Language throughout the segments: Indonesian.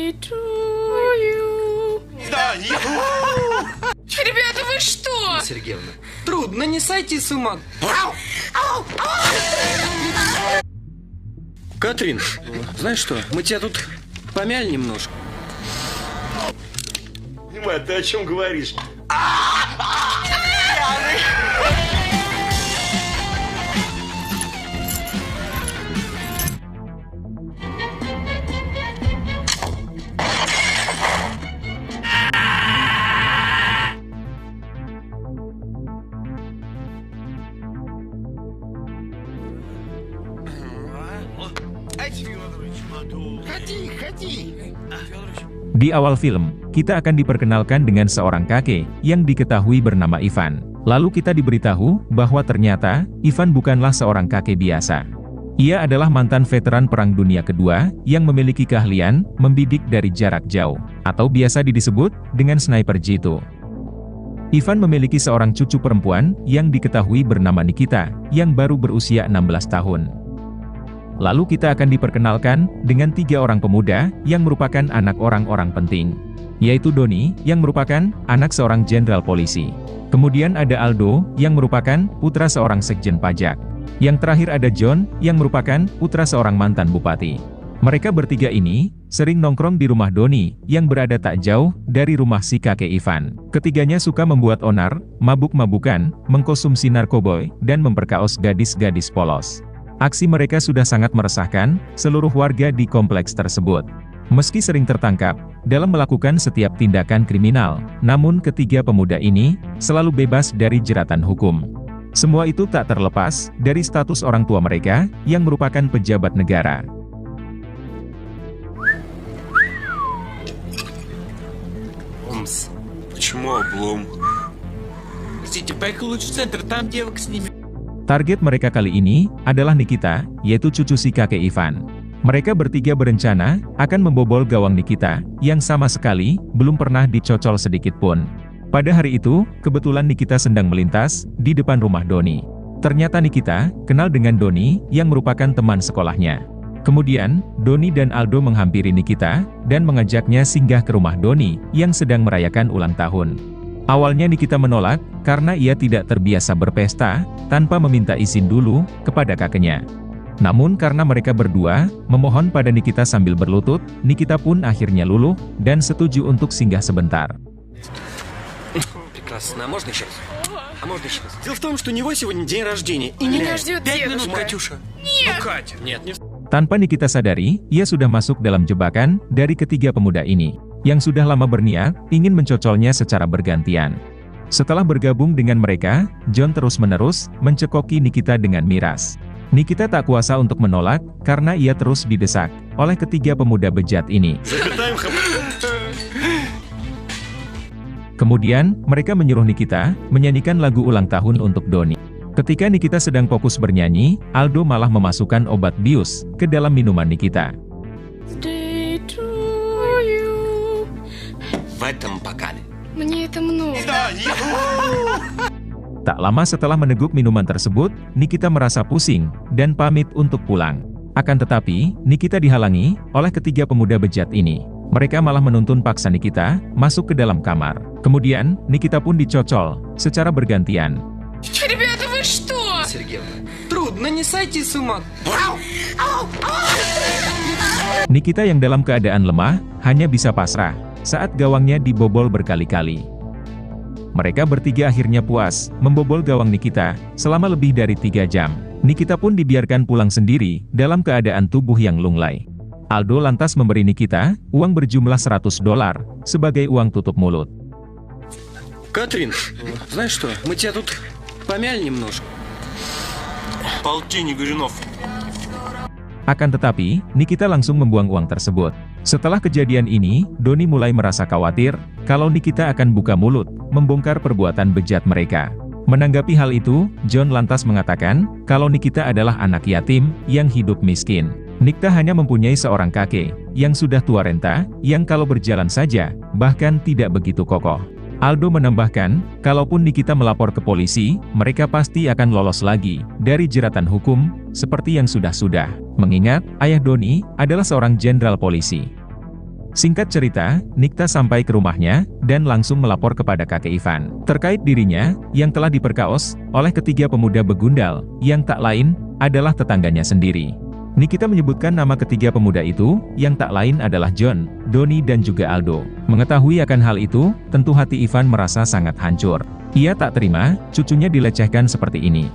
Birthday to you. Да, Ребята, вы что? Сергеевна, трудно не сойти с ума. Катрин, знаешь что, мы тебя тут помяли немножко. Мать, ты о чем говоришь? Di awal film, kita akan diperkenalkan dengan seorang kakek yang diketahui bernama Ivan. Lalu kita diberitahu bahwa ternyata Ivan bukanlah seorang kakek biasa. Ia adalah mantan veteran Perang Dunia Kedua yang memiliki keahlian membidik dari jarak jauh, atau biasa disebut dengan sniper jitu. Ivan memiliki seorang cucu perempuan yang diketahui bernama Nikita, yang baru berusia 16 tahun. Lalu kita akan diperkenalkan dengan 3 orang pemuda yang merupakan anak orang-orang penting, yaitu Doni yang merupakan anak seorang jenderal polisi. Kemudian ada Aldo yang merupakan putra seorang sekjen pajak. Yang terakhir ada John yang merupakan putra seorang mantan bupati. Mereka bertiga ini sering nongkrong di rumah Doni yang berada tak jauh dari rumah si kakek Ivan. Ketiganya suka membuat onar, mabuk-mabukan, mengkonsumsi narkoboy, dan memperkaos gadis-gadis polos. Aksi mereka sudah sangat meresahkan seluruh warga di kompleks tersebut. Meski sering tertangkap dalam melakukan setiap tindakan kriminal, namun ketiga pemuda ini selalu bebas dari jeratan hukum. Semua itu tak terlepas dari status orang tua mereka yang merupakan pejabat negara. Омс, почему облом? Простите, поехал лучше в центр, там девок с ними. Target mereka kali ini adalah Nikita, yaitu cucu si kakek Ivan. Mereka bertiga berencana akan membobol gawang Nikita, yang sama sekali belum pernah dicocol sedikit pun. Pada hari itu, kebetulan Nikita sedang melintas di depan rumah Doni. Ternyata Nikita kenal dengan Doni yang merupakan teman sekolahnya. Kemudian, Doni dan Aldo menghampiri Nikita dan mengajaknya singgah ke rumah Doni yang sedang merayakan ulang tahun. Awalnya Nikita menolak, karena ia tidak terbiasa berpesta, tanpa meminta izin dulu, kepada kakeknya. Namun karena mereka berdua, memohon pada Nikita sambil berlutut, Nikita pun akhirnya luluh, dan setuju untuk singgah sebentar. Прекрасно, а можно еще раз? А можно еще раз? Дело в том, что у него сегодня день рождения. И Меня ждет 5 минут, дедушка. Катюша. Нет! Ну, Катя. Нет, не Tanpa Nikita sadari, ia sudah masuk dalam jebakan dari ketiga pemuda ini, yang sudah lama berniat ingin mencocolnya secara bergantian. Setelah bergabung dengan mereka, John terus-menerus mencekoki Nikita dengan miras. Nikita tak kuasa untuk menolak, karena ia terus didesak oleh ketiga pemuda bejat ini. Kemudian, mereka menyuruh Nikita menyanyikan lagu ulang tahun untuk Doni. Ketika Nikita sedang fokus bernyanyi, Aldo malah memasukkan obat bius ke dalam minuman Nikita. Birthday to you. в этом бокале. Мне это много. Tak lama setelah meneguk minuman tersebut, Nikita merasa pusing dan pamit untuk pulang. Akan tetapi, Nikita dihalangi oleh ketiga pemuda bejat ini. Mereka malah menuntun paksa Nikita masuk ke dalam kamar. Kemudian, Nikita pun dicocol secara bergantian. Ребята, вы что? Сергеевна, трудно не сойти с ума. Nikita yang dalam keadaan lemah, hanya bisa pasrah saat gawangnya dibobol berkali-kali. Mereka bertiga akhirnya puas membobol gawang Nikita selama lebih dari 3 jam. Nikita pun dibiarkan pulang sendiri dalam keadaan tubuh yang lunglai. Aldo lantas memberi Nikita uang berjumlah $100 sebagai uang tutup mulut. Катрин, знаешь что, мы тебя тут помяли немножко. Полтинник Горюнов. Akan tetapi, Nikita langsung membuang uang tersebut. Setelah kejadian ini, Doni mulai merasa khawatir kalau Nikita akan buka mulut membongkar perbuatan bejat mereka. Menanggapi hal itu, John lantas mengatakan kalau Nikita adalah anak yatim yang hidup miskin. Nikita hanya mempunyai seorang kakek yang sudah tua renta, yang kalau berjalan saja bahkan tidak begitu kokoh. Aldo menambahkan, kalaupun Nikita melapor ke polisi, mereka pasti akan lolos lagi dari jeratan hukum, seperti yang sudah-sudah. Mengingat, ayah Doni adalah seorang jenderal polisi. Singkat cerita, Nikita sampai ke rumahnya, dan langsung melapor kepada kakek Ivan, terkait dirinya, yang telah diperkaos, oleh ketiga pemuda begundal, yang tak lain, adalah tetangganya sendiri. Nikita menyebutkan nama ketiga pemuda itu, yang tak lain adalah John, Doni dan juga Aldo. Mengetahui akan hal itu, tentu hati Ivan merasa sangat hancur. Ia tak terima, cucunya dilecehkan seperti ini.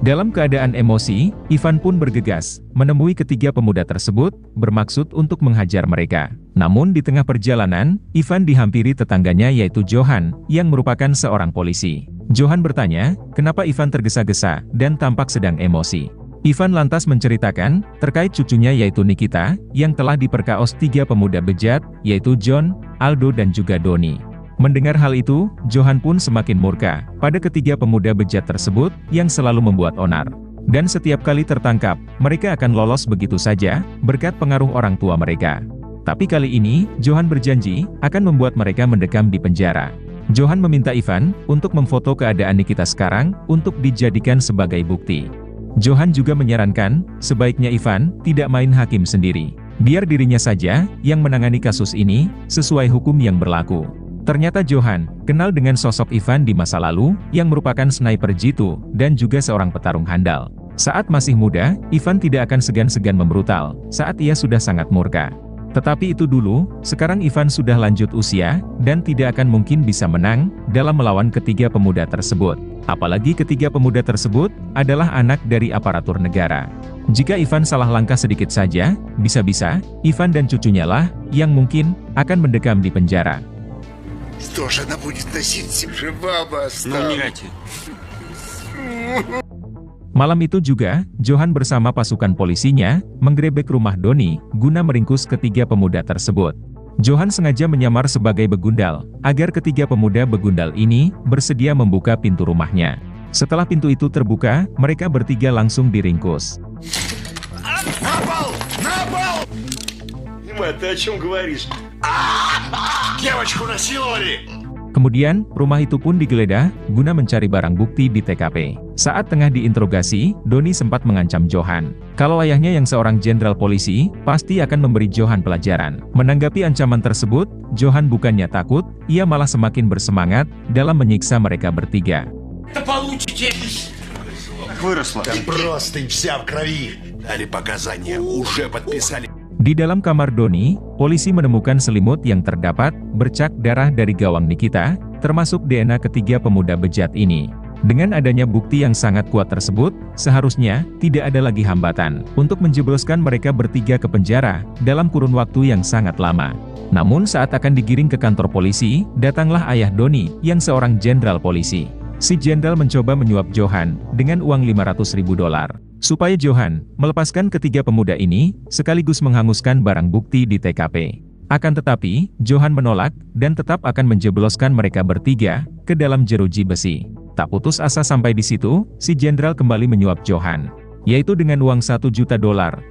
Dalam keadaan emosi, Ivan pun bergegas, menemui ketiga pemuda tersebut, bermaksud untuk menghajar mereka. Namun di tengah perjalanan, Ivan dihampiri tetangganya yaitu Johan, yang merupakan seorang polisi. Johan bertanya, kenapa Ivan tergesa-gesa, dan tampak sedang emosi. Ivan lantas menceritakan, terkait cucunya yaitu Nikita, yang telah diperkaos tiga pemuda bejat, yaitu John, Aldo dan juga Doni. Mendengar hal itu, Johan pun semakin murka pada ketiga pemuda bejat tersebut yang selalu membuat onar. Dan setiap kali tertangkap, mereka akan lolos begitu saja, berkat pengaruh orang tua mereka. Tapi kali ini, Johan berjanji akan membuat mereka mendekam di penjara. Johan meminta Ivan untuk memfoto keadaan Nikita sekarang untuk dijadikan sebagai bukti. Johan juga menyarankan, sebaiknya Ivan tidak main hakim sendiri. Biar dirinya saja yang menangani kasus ini sesuai hukum yang berlaku. Ternyata Johan kenal dengan sosok Ivan di masa lalu, yang merupakan sniper jitu, dan juga seorang petarung handal. Saat masih muda, Ivan tidak akan segan-segan membrutal, saat ia sudah sangat murka. Tetapi itu dulu, sekarang Ivan sudah lanjut usia, dan tidak akan mungkin bisa menang, dalam melawan ketiga pemuda tersebut. Apalagi ketiga pemuda tersebut, adalah anak dari aparatur negara. Jika Ivan salah langkah sedikit saja, bisa-bisa, Ivan dan cucunya lah, yang mungkin, akan mendekam di penjara. Что же она будет носить? Же баба Ну, стала. не. Malam itu juga, Johan bersama pasukan polisinya, menggerebek rumah Doni, guna meringkus ketiga pemuda tersebut. Johan sengaja menyamar sebagai begundal, agar ketiga pemuda begundal ini, bersedia membuka pintu rumahnya. Setelah pintu itu terbuka, mereka bertiga langsung diringkus. Дима, ты о чем говоришь? Девочку насиловали! Kemudian, rumah itu pun digeledah, guna mencari barang bukti di TKP. Saat tengah diinterogasi, Doni sempat mengancam Johan. Kalau ayahnya yang seorang jenderal polisi, pasti akan memberi Johan pelajaran. Menanggapi ancaman tersebut, Johan bukannya takut, ia malah semakin bersemangat, dalam menyiksa mereka bertiga. Это получите! Выросла. Да просто вся в крови! Дали показания, уже подписали. Di dalam kamar Doni, polisi menemukan selimut yang terdapat bercak darah dari gawang Nikita, termasuk DNA ketiga pemuda bejat ini. Dengan adanya bukti yang sangat kuat tersebut, seharusnya tidak ada lagi hambatan untuk menjebloskan mereka bertiga ke penjara dalam kurun waktu yang sangat lama. Namun saat akan digiring ke kantor polisi, datanglah ayah Doni yang seorang jenderal polisi. Si jenderal mencoba menyuap Johan dengan uang $500.000. Supaya Johan melepaskan ketiga pemuda ini, sekaligus menghanguskan barang bukti di TKP. Akan tetapi, Johan menolak, dan tetap akan menjebloskan mereka bertiga ke dalam jeruji besi. Tak putus asa sampai di situ, si jenderal kembali menyuap Johan, yaitu dengan uang $1 juta,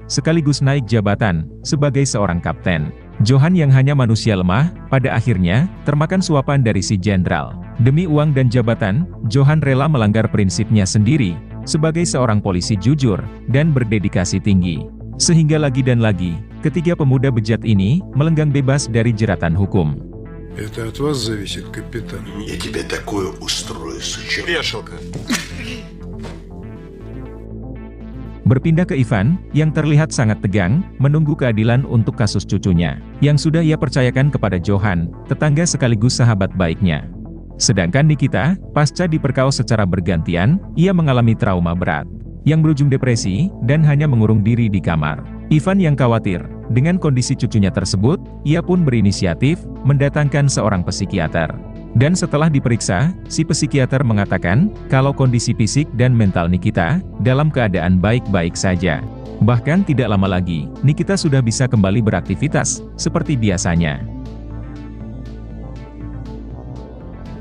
sekaligus naik jabatan sebagai seorang kapten. Johan yang hanya manusia lemah, pada akhirnya termakan suapan dari si jenderal. Demi uang dan jabatan, Johan rela melanggar prinsipnya sendiri sebagai seorang polisi jujur dan berdedikasi tinggi. Sehingga lagi dan lagi, ketiga pemuda bejat ini melenggang bebas dari jeratan hukum. Это от вас зависит, капитан. Я тебе такое устрою, сучок. Вешалка. Berpindah ke Ivan, yang terlihat sangat tegang, menunggu keadilan untuk kasus cucunya, yang sudah ia percayakan kepada Johan, tetangga sekaligus sahabat baiknya. Sedangkan Nikita, pasca diperkaos secara bergantian, ia mengalami trauma berat, yang berujung depresi, dan hanya mengurung diri di kamar. Ivan yang khawatir dengan kondisi cucunya tersebut, ia pun berinisiatif mendatangkan seorang psikiater. Dan setelah diperiksa, si psikiater mengatakan kalau kondisi fisik dan mental Nikita dalam keadaan baik-baik saja. Bahkan tidak lama lagi, Nikita sudah bisa kembali beraktivitas seperti biasanya.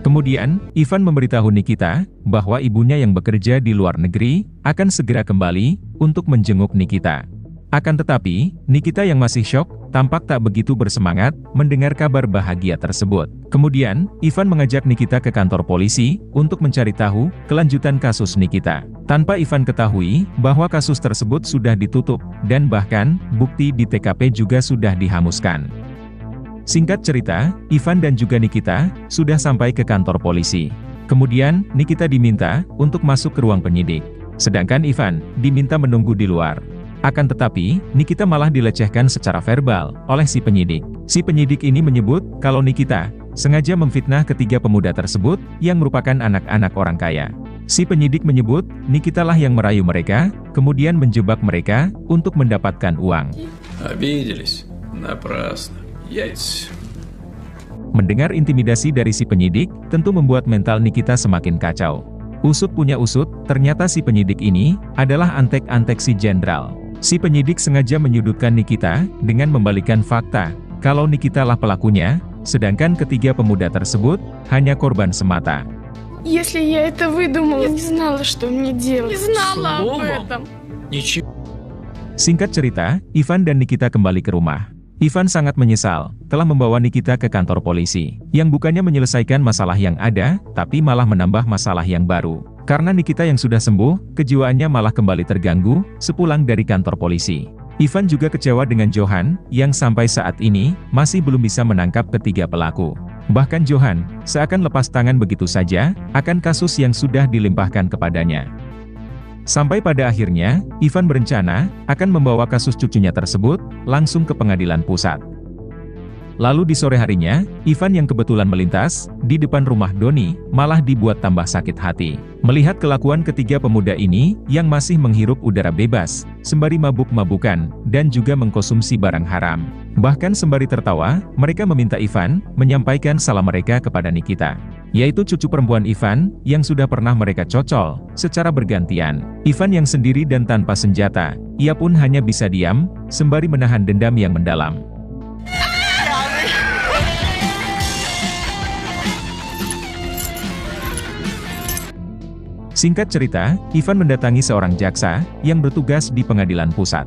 Kemudian, Ivan memberitahu Nikita bahwa ibunya yang bekerja di luar negeri akan segera kembali untuk menjenguk Nikita. Akan tetapi, Nikita yang masih syok tampak tak begitu bersemangat mendengar kabar bahagia tersebut. Kemudian, Ivan mengajak Nikita ke kantor polisi untuk mencari tahu kelanjutan kasus Nikita. Tanpa Ivan ketahui bahwa kasus tersebut sudah ditutup, dan bahkan bukti di TKP juga sudah dihanguskan. Singkat cerita, Ivan dan juga Nikita sudah sampai ke kantor polisi. Kemudian, Nikita diminta untuk masuk ke ruang penyidik. Sedangkan Ivan diminta menunggu di luar. Akan tetapi, Nikita malah dilecehkan secara verbal oleh si penyidik. Si penyidik ini menyebut kalau Nikita sengaja memfitnah ketiga pemuda tersebut yang merupakan anak-anak orang kaya. Si penyidik menyebut Nikita lah yang merayu mereka, kemudian menjebak mereka untuk mendapatkan uang. Обиделись. Напрасно. Яйца. Mendengar intimidasi dari si penyidik, tentu membuat mental Nikita semakin kacau. Usut punya usut, ternyata si penyidik ini adalah antek-antek si jenderal. Si penyidik sengaja menyudutkan Nikita dengan membalikkan fakta kalau Nikita lah pelakunya, sedangkan ketiga pemuda tersebut hanya korban semata. Если я это выдумала, я не знала, что мне делать. Не знала об Словом? этом. Ничего. Singkat cerita, Ivan dan Nikita kembali ke rumah. Ivan sangat menyesal telah membawa Nikita ke kantor polisi, yang bukannya menyelesaikan masalah yang ada, tapi malah menambah masalah yang baru. Karena Nikita yang sudah sembuh, kejiwaannya malah kembali terganggu sepulang dari kantor polisi. Ivan juga kecewa dengan Johan, yang sampai saat ini masih belum bisa menangkap ketiga pelaku. Bahkan Johan seakan lepas tangan begitu saja akan kasus yang sudah dilimpahkan kepadanya. Sampai pada akhirnya, Ivan berencana akan membawa kasus cucunya tersebut langsung ke pengadilan pusat. Lalu di sore harinya, Ivan yang kebetulan melintas di depan rumah Doni malah dibuat tambah sakit hati. Melihat kelakuan ketiga pemuda ini yang masih menghirup udara bebas, sembari mabuk-mabukan, dan juga mengkonsumsi barang haram. Bahkan sembari tertawa, mereka meminta Ivan menyampaikan salam mereka kepada Nikita, yaitu cucu perempuan Ivan yang sudah pernah mereka cocol secara bergantian. Ivan yang sendiri dan tanpa senjata, ia pun hanya bisa diam, sembari menahan dendam yang mendalam. Singkat cerita, Ivan mendatangi seorang jaksa yang bertugas di pengadilan pusat.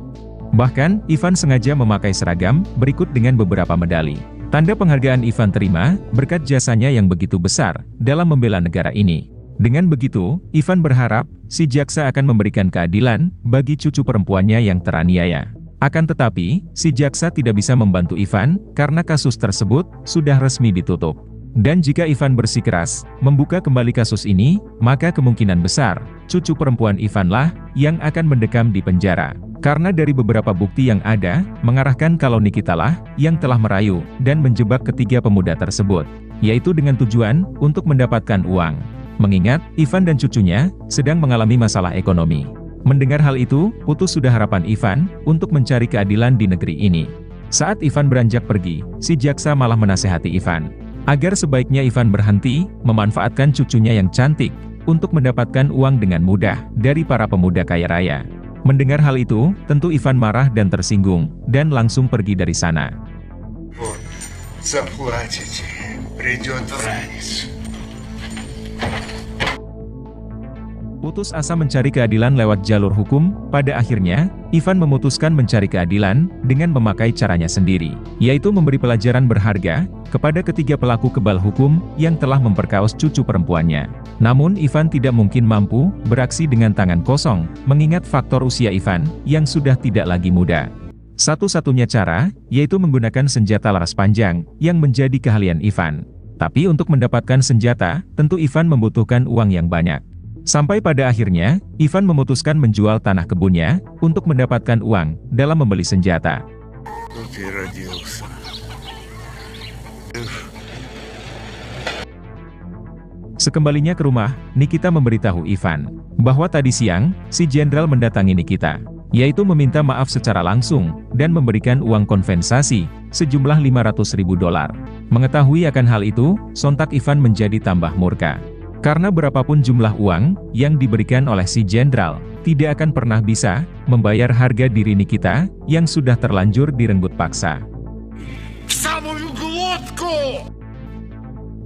Bahkan, Ivan sengaja memakai seragam berikut dengan beberapa medali. Tanda penghargaan Ivan terima berkat jasanya yang begitu besar dalam membela negara ini. Dengan begitu, Ivan berharap si jaksa akan memberikan keadilan bagi cucu perempuannya yang teraniaya. Akan tetapi, si jaksa tidak bisa membantu Ivan karena kasus tersebut sudah resmi ditutup. Dan jika Ivan bersikeras membuka kembali kasus ini, maka kemungkinan besar cucu perempuan Ivan lah yang akan mendekam di penjara. Karena dari beberapa bukti yang ada, mengarahkan kalau Nikita lah yang telah merayu dan menjebak ketiga pemuda tersebut, yaitu dengan tujuan untuk mendapatkan uang. Mengingat Ivan dan cucunya sedang mengalami masalah ekonomi. Mendengar hal itu, putus sudah harapan Ivan untuk mencari keadilan di negeri ini. Saat Ivan beranjak pergi, si jaksa malah menasehati Ivan agar sebaiknya Ivan berhenti memanfaatkan cucunya yang cantik untuk mendapatkan uang dengan mudah dari para pemuda kaya raya. Mendengar hal itu, tentu Ivan marah dan tersinggung, dan langsung pergi dari sana. Вот, заплатите. Придет ранец. Putus asa mencari keadilan lewat jalur hukum, pada akhirnya, Ivan memutuskan mencari keadilan dengan memakai caranya sendiri, yaitu memberi pelajaran berharga kepada ketiga pelaku kebal hukum yang telah memperkaos cucu perempuannya. Namun Ivan tidak mungkin mampu beraksi dengan tangan kosong, mengingat faktor usia Ivan yang sudah tidak lagi muda. Satu-satunya cara, yaitu menggunakan senjata laras panjang yang menjadi keahlian Ivan. Tapi untuk mendapatkan senjata, tentu Ivan membutuhkan uang yang banyak. Sampai pada akhirnya, Ivan memutuskan menjual tanah kebunnya untuk mendapatkan uang dalam membeli senjata. Тут и родился. Sekembalinya ke rumah, Nikita memberitahu Ivan bahwa tadi siang, si jenderal mendatangi Nikita, yaitu meminta maaf secara langsung dan memberikan uang kompensasi sejumlah $500.000. Mengetahui akan hal itu, sontak Ivan menjadi tambah murka. Karena berapapun jumlah uang yang diberikan oleh si jenderal, tidak akan pernah bisa membayar harga diri Nikita yang sudah terlanjur direnggut paksa.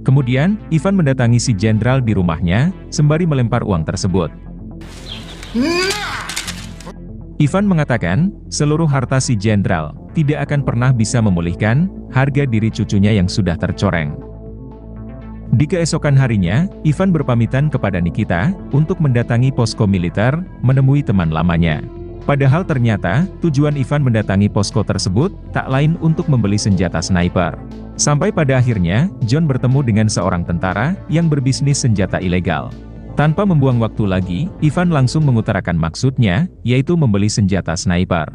Kemudian, Ivan mendatangi si jenderal di rumahnya, sembari melempar uang tersebut. Ivan mengatakan, seluruh harta si jenderal tidak akan pernah bisa memulihkan harga diri cucunya yang sudah tercoreng. Di keesokan harinya, Ivan berpamitan kepada Nikita untuk mendatangi posko militer, menemui teman lamanya. Padahal ternyata, tujuan Ivan mendatangi posko tersebut tak lain untuk membeli senjata sniper. Sampai pada akhirnya, John bertemu dengan seorang tentara yang berbisnis senjata ilegal. Tanpa membuang waktu lagi, Ivan langsung mengutarakan maksudnya, yaitu membeli senjata sniper.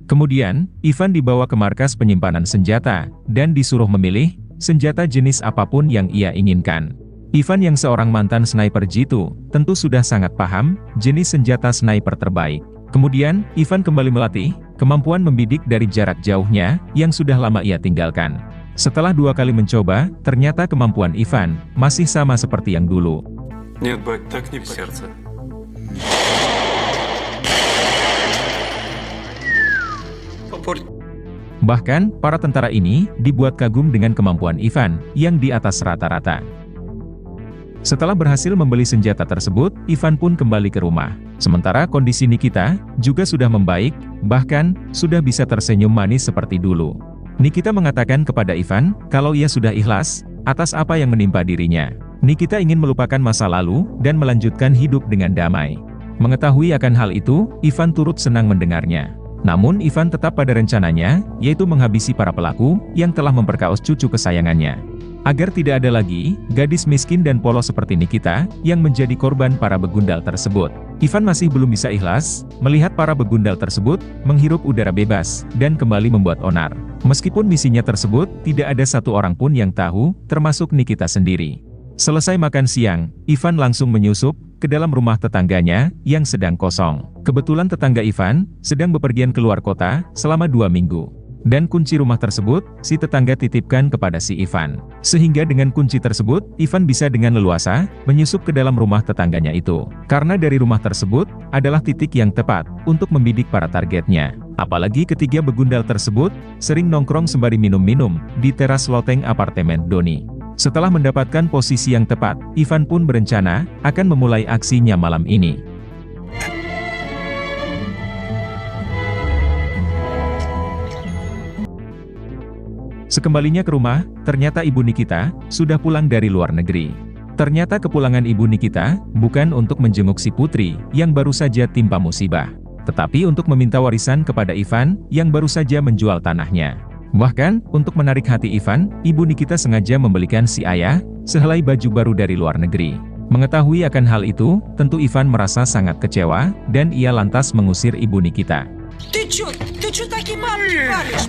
Kemudian, Ivan dibawa ke markas penyimpanan senjata, dan disuruh memilih senjata jenis apapun yang ia inginkan. Ivan yang seorang mantan sniper G2, tentu sudah sangat paham jenis senjata sniper terbaik. Kemudian, Ivan kembali melatih kemampuan membidik dari jarak jauhnya yang sudah lama ia tinggalkan. Setelah 2 kali mencoba, ternyata kemampuan Ivan masih sama seperti yang dulu. Нет, бать, так не в сердце. Bahkan, para tentara ini dibuat kagum dengan kemampuan Ivan yang di atas rata-rata. Setelah berhasil membeli senjata tersebut, Ivan pun kembali ke rumah. Sementara kondisi Nikita juga sudah membaik, bahkan sudah bisa tersenyum manis seperti dulu. Nikita mengatakan kepada Ivan kalau ia sudah ikhlas atas apa yang menimpa dirinya. Nikita ingin melupakan masa lalu dan melanjutkan hidup dengan damai. Mengetahui akan hal itu, Ivan turut senang mendengarnya. Namun Ivan tetap pada rencananya, yaitu menghabisi para pelaku yang telah memperkaos cucu kesayangannya. Agar tidak ada lagi gadis miskin dan polos seperti Nikita yang menjadi korban para begundal tersebut. Ivan masih belum bisa ikhlas melihat para begundal tersebut menghirup udara bebas dan kembali membuat onar. Meskipun misinya tersebut tidak ada satu orang pun yang tahu, termasuk Nikita sendiri. Selesai makan siang, Ivan langsung menyusup ke dalam rumah tetangganya yang sedang kosong. Kebetulan tetangga Ivan sedang bepergian keluar kota selama 2 minggu. Dan kunci rumah tersebut, si tetangga titipkan kepada si Ivan. Sehingga dengan kunci tersebut, Ivan bisa dengan leluasa menyusup ke dalam rumah tetangganya itu. Karena dari rumah tersebut adalah titik yang tepat untuk membidik para targetnya. Apalagi ketiga begundal tersebut sering nongkrong sembari minum-minum di teras loteng apartemen Doni. Setelah mendapatkan posisi yang tepat, Ivan pun berencana akan memulai aksinya malam ini. Sekembalinya ke rumah, ternyata ibu Nikita sudah pulang dari luar negeri. Ternyata kepulangan ibu Nikita bukan untuk menjenguk si putri yang baru saja timpa musibah, tetapi untuk meminta warisan kepada Ivan yang baru saja menjual tanahnya. Bahkan, untuk menarik hati Ivan, ibu Nikita sengaja membelikan si ayah sehelai baju baru dari luar negeri. Mengetahui akan hal itu, tentu Ivan merasa sangat kecewa, dan ia lantas mengusir ibu Nikita. Ты чё такие бабки паришь?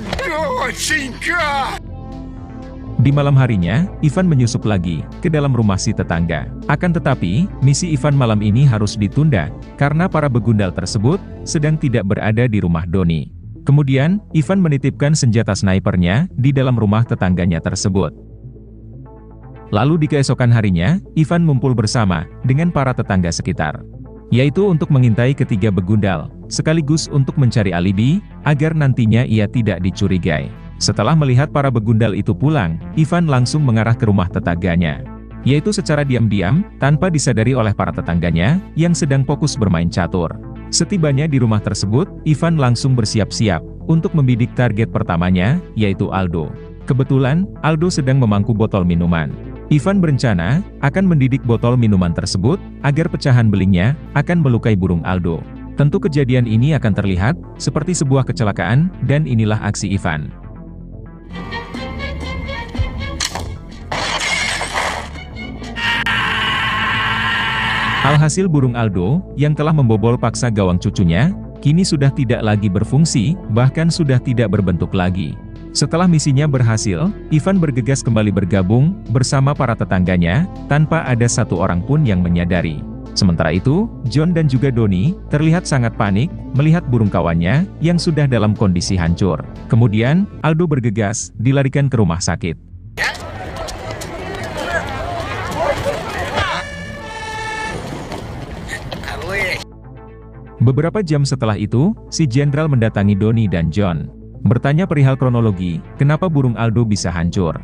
Di malam harinya, Ivan menyusup lagi ke dalam rumah si tetangga. Akan tetapi, misi Ivan malam ini harus ditunda, karena para begundal tersebut sedang tidak berada di rumah Doni. Kemudian, Ivan menitipkan senjata snipernya di dalam rumah tetangganya tersebut. Lalu di keesokan harinya, Ivan ngumpul bersama dengan para tetangga sekitar, yaitu untuk mengintai ketiga begundal, sekaligus untuk mencari alibi, agar nantinya ia tidak dicurigai. Setelah melihat para begundal itu pulang, Ivan langsung mengarah ke rumah tetangganya, yaitu secara diam-diam, tanpa disadari oleh para tetangganya, yang sedang fokus bermain catur. Setibanya di rumah tersebut, Ivan langsung bersiap-siap untuk membidik target pertamanya, yaitu Aldo. Kebetulan, Aldo sedang memangku botol minuman. Ivan berencana akan mendidik botol minuman tersebut, agar pecahan belingnya akan melukai burung Aldo. Tentu kejadian ini akan terlihat seperti sebuah kecelakaan, dan inilah aksi Ivan. Alhasil burung Aldo, yang telah membobol paksa gawang cucunya, kini sudah tidak lagi berfungsi, bahkan sudah tidak berbentuk lagi. Setelah misinya berhasil, Ivan bergegas kembali bergabung bersama para tetangganya, tanpa ada satu orang pun yang menyadari. Sementara itu, John dan juga Doni terlihat sangat panik melihat burung kawannya yang sudah dalam kondisi hancur. Kemudian, Aldo bergegas dilarikan ke rumah sakit. Beberapa jam setelah itu, si jenderal mendatangi Doni dan John. Bertanya perihal kronologi, kenapa burung Aldo bisa hancur.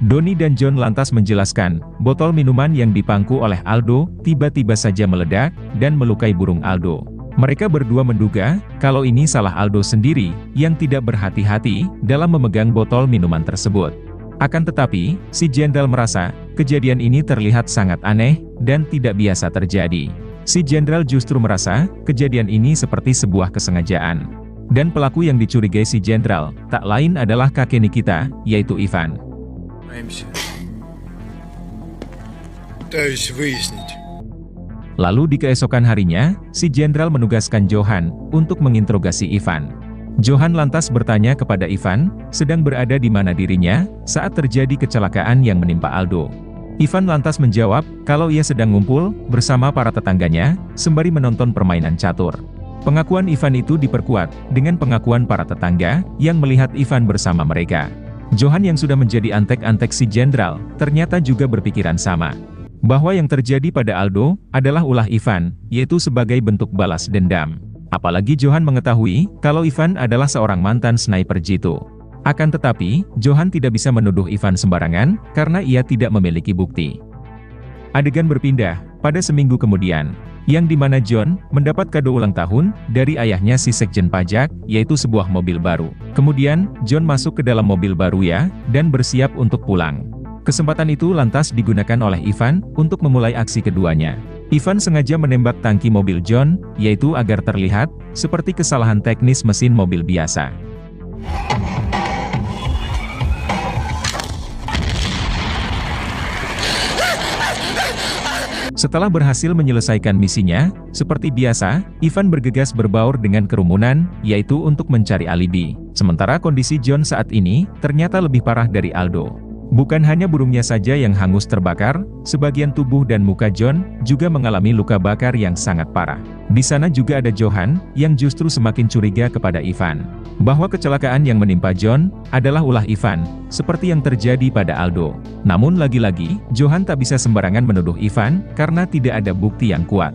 Doni dan John lantas menjelaskan, botol minuman yang dipangku oleh Aldo, tiba-tiba saja meledak, dan melukai burung Aldo. Mereka berdua menduga kalau ini salah Aldo sendiri yang tidak berhati-hati dalam memegang botol minuman tersebut. Akan tetapi, si Jenderal merasa kejadian ini terlihat sangat aneh dan tidak biasa terjadi. Si Jenderal justru merasa kejadian ini seperti sebuah kesengajaan. Dan pelaku yang dicurigai si Jenderal tak lain adalah kakek Nikita, yaitu Ivan. Пытаюсь выяснить. Lalu di keesokan harinya, si Jenderal menugaskan Johan untuk menginterogasi Ivan. Johan lantas bertanya kepada Ivan, sedang berada di mana dirinya saat terjadi kecelakaan yang menimpa Aldo. Ivan lantas menjawab kalau ia sedang ngumpul bersama para tetangganya, sembari menonton permainan catur. Pengakuan Ivan itu diperkuat dengan pengakuan para tetangga yang melihat Ivan bersama mereka. Johan yang sudah menjadi antek-antek si Jenderal, ternyata juga berpikiran sama. Bahwa yang terjadi pada Aldo adalah ulah Ivan, yaitu sebagai bentuk balas dendam. Apalagi Johan mengetahui kalau Ivan adalah seorang mantan sniper jitu. Akan tetapi, Johan tidak bisa menuduh Ivan sembarangan karena ia tidak memiliki bukti. Adegan berpindah pada seminggu kemudian, yang dimana John mendapat kado ulang tahun dari ayahnya si Sekjen Pajak, yaitu sebuah mobil baru. Kemudian, John masuk ke dalam mobil baru dan bersiap untuk pulang. Kesempatan itu lantas digunakan oleh Ivan untuk memulai aksi keduanya. Ivan sengaja menembak tangki mobil John, yaitu agar terlihat seperti kesalahan teknis mesin mobil biasa. Setelah berhasil menyelesaikan misinya, seperti biasa, Ivan bergegas berbaur dengan kerumunan, yaitu untuk mencari alibi. Sementara kondisi John saat ini ternyata lebih parah dari Aldo. Bukan hanya burungnya saja yang hangus terbakar, sebagian tubuh dan muka John juga mengalami luka bakar yang sangat parah. Di sana juga ada Johan, yang justru semakin curiga kepada Ivan. Bahwa kecelakaan yang menimpa John adalah ulah Ivan, seperti yang terjadi pada Aldo. Namun lagi-lagi, Johan tak bisa sembarangan menuduh Ivan, karena tidak ada bukti yang kuat.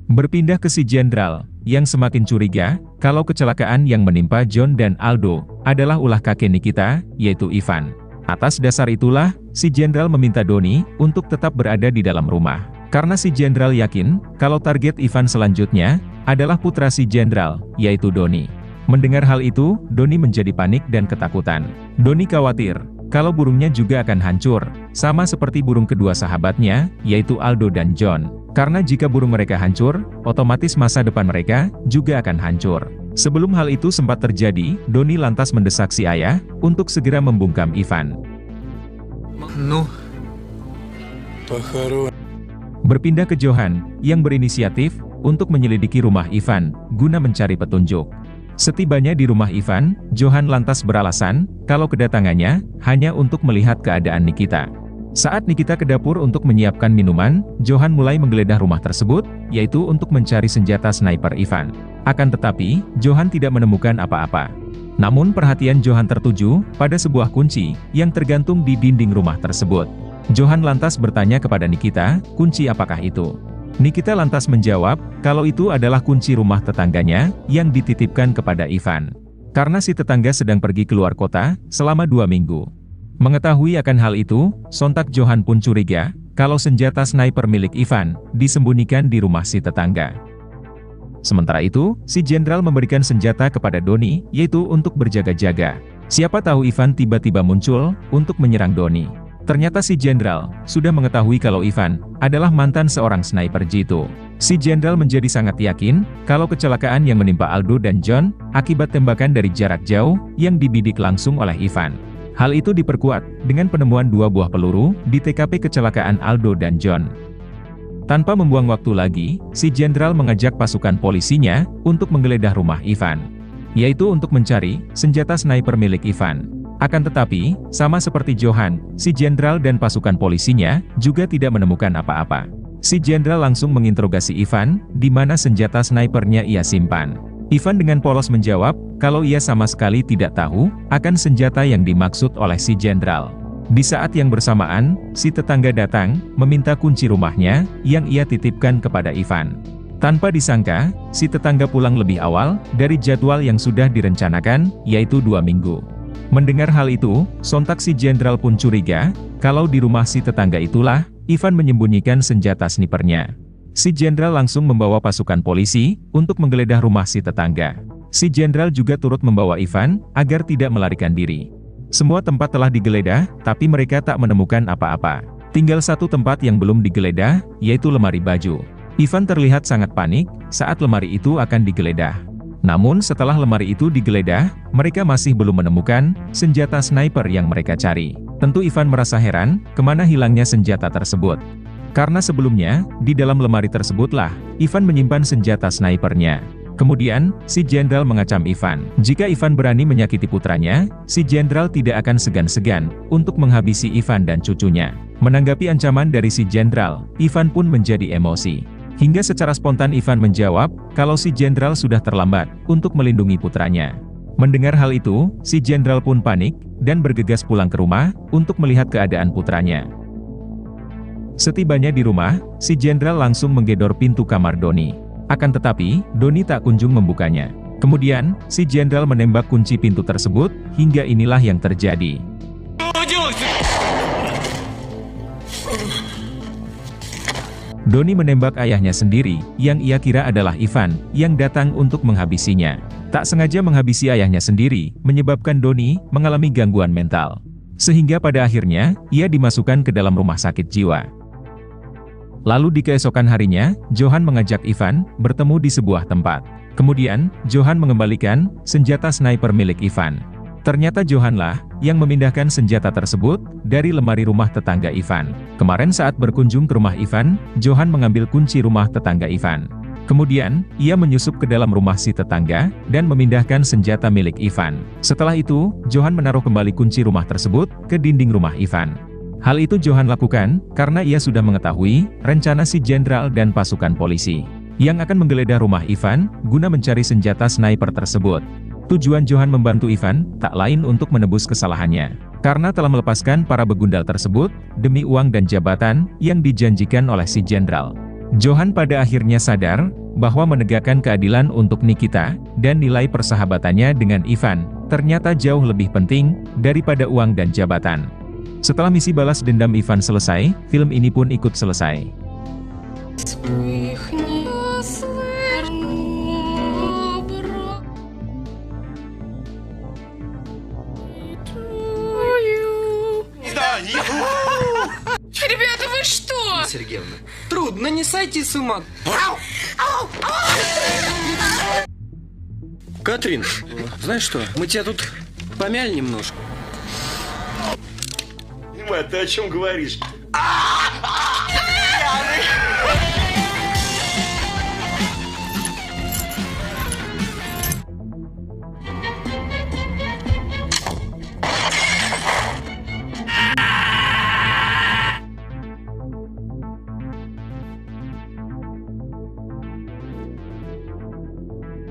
Berpindah ke si Jenderal, yang semakin curiga, kalau kecelakaan yang menimpa John dan Aldo, adalah ulah kakek Nikita, yaitu Ivan. Atas dasar itulah, si Jenderal meminta Doni, untuk tetap berada di dalam rumah. Karena si Jenderal yakin, kalau target Ivan selanjutnya, adalah putra si Jenderal, yaitu Doni. Mendengar hal itu, Doni menjadi panik dan ketakutan. Doni khawatir, kalau burungnya juga akan hancur, sama seperti burung kedua sahabatnya, yaitu Aldo dan John. Karena jika burung mereka hancur, otomatis masa depan mereka juga akan hancur. Sebelum hal itu sempat terjadi, Doni lantas mendesak si ayah untuk segera membungkam Ivan. Berpindah ke Johan, yang berinisiatif untuk menyelidiki rumah Ivan, guna mencari petunjuk. Setibanya di rumah Ivan, Johan lantas beralasan kalau kedatangannya hanya untuk melihat keadaan Nikita. Saat Nikita ke dapur untuk menyiapkan minuman, Johan mulai menggeledah rumah tersebut, yaitu untuk mencari senjata sniper Ivan. Akan tetapi, Johan tidak menemukan apa-apa. Namun perhatian Johan tertuju pada sebuah kunci yang tergantung di dinding rumah tersebut. Johan lantas bertanya kepada Nikita, kunci apakah itu? Nikita lantas menjawab, kalau itu adalah kunci rumah tetangganya yang dititipkan kepada Ivan. Karena si tetangga sedang pergi keluar kota selama 2 minggu. Mengetahui akan hal itu, sontak Johan pun curiga, kalau senjata sniper milik Ivan, disembunyikan di rumah si tetangga. Sementara itu, si Jenderal memberikan senjata kepada Doni, yaitu untuk berjaga-jaga. Siapa tahu Ivan tiba-tiba muncul, untuk menyerang Doni. Ternyata si Jenderal sudah mengetahui kalau Ivan adalah mantan seorang sniper jitu. Si Jenderal menjadi sangat yakin, kalau kecelakaan yang menimpa Aldo dan John, akibat tembakan dari jarak jauh, yang dibidik langsung oleh Ivan. Hal itu diperkuat dengan penemuan 2 buah peluru di TKP kecelakaan Aldo dan John. Tanpa membuang waktu lagi, si Jenderal mengajak pasukan polisinya untuk menggeledah rumah Ivan, yaitu untuk mencari senjata sniper milik Ivan. Akan tetapi, sama seperti Johan, si Jenderal dan pasukan polisinya juga tidak menemukan apa-apa. Si Jenderal langsung menginterogasi Ivan, di mana senjata snipernya ia simpan. Ivan dengan polos menjawab, kalau ia sama sekali tidak tahu akan senjata yang dimaksud oleh si Jenderal. Di saat yang bersamaan, si tetangga datang, meminta kunci rumahnya, yang ia titipkan kepada Ivan. Tanpa disangka, si tetangga pulang lebih awal dari jadwal yang sudah direncanakan, yaitu 2 minggu. Mendengar hal itu, sontak si Jenderal pun curiga, kalau di rumah si tetangga itulah Ivan menyembunyikan senjata snipernya. Si jenderal langsung membawa pasukan polisi untuk menggeledah rumah si tetangga. Si jenderal juga turut membawa Ivan agar tidak melarikan diri. Semua tempat telah digeledah, tapi mereka tak menemukan apa-apa. Tinggal satu tempat yang belum digeledah, yaitu lemari baju. Ivan terlihat sangat panik saat lemari itu akan digeledah. Namun setelah lemari itu digeledah, mereka masih belum menemukan senjata sniper yang mereka cari. Tentu Ivan merasa heran, kemana hilangnya senjata tersebut. Karena sebelumnya, di dalam lemari tersebutlah, Ivan menyimpan senjata snipernya. Kemudian, si jenderal mengacam Ivan. Jika Ivan berani menyakiti putranya, si jenderal tidak akan segan-segan untuk menghabisi Ivan dan cucunya. Menanggapi ancaman dari si jenderal, Ivan pun menjadi emosi. Hingga secara spontan Ivan menjawab, kalau si jenderal sudah terlambat untuk melindungi putranya. Mendengar hal itu, si jenderal pun panik, dan bergegas pulang ke rumah, untuk melihat keadaan putranya. Setibanya di rumah, si jenderal langsung menggedor pintu kamar Doni. Akan tetapi, Doni tak kunjung membukanya. Kemudian, si jenderal menembak kunci pintu tersebut, hingga inilah yang terjadi. Doni menembak ayahnya sendiri, yang ia kira adalah Ivan, yang datang untuk menghabisinya. Tak sengaja menghabisi ayahnya sendiri, menyebabkan Doni mengalami gangguan mental. Sehingga pada akhirnya, ia dimasukkan ke dalam rumah sakit jiwa. Lalu di keesokan harinya, Johan mengajak Ivan bertemu di sebuah tempat. Kemudian, Johan mengembalikan senjata sniper milik Ivan. Ternyata Johanlah yang memindahkan senjata tersebut dari lemari rumah tetangga Ivan. Kemarin saat berkunjung ke rumah Ivan, Johan mengambil kunci rumah tetangga Ivan. Kemudian, ia menyusup ke dalam rumah si tetangga dan memindahkan senjata milik Ivan. Setelah itu, Johan menaruh kembali kunci rumah tersebut ke dinding rumah Ivan. Hal itu Johan lakukan karena ia sudah mengetahui rencana si jenderal dan pasukan polisi yang akan menggeledah rumah Ivan guna mencari senjata sniper tersebut. Tujuan Johan membantu Ivan tak lain untuk menebus kesalahannya, karena telah melepaskan para begundal tersebut demi uang dan jabatan yang dijanjikan oleh si jenderal. Johan pada akhirnya sadar bahwa menegakkan keadilan untuk Nikita dan nilai persahabatannya dengan Ivan ternyata jauh lebih penting daripada uang dan jabatan. Setelah misi balas dendam Ivan selesai, film ini pun ikut selesai. Ребята, вы что? Сергеевна, трудно, не сойти с ума. Катрин, знаешь что, мы тебя тут помяли немножко. Мать, ты о чем говоришь?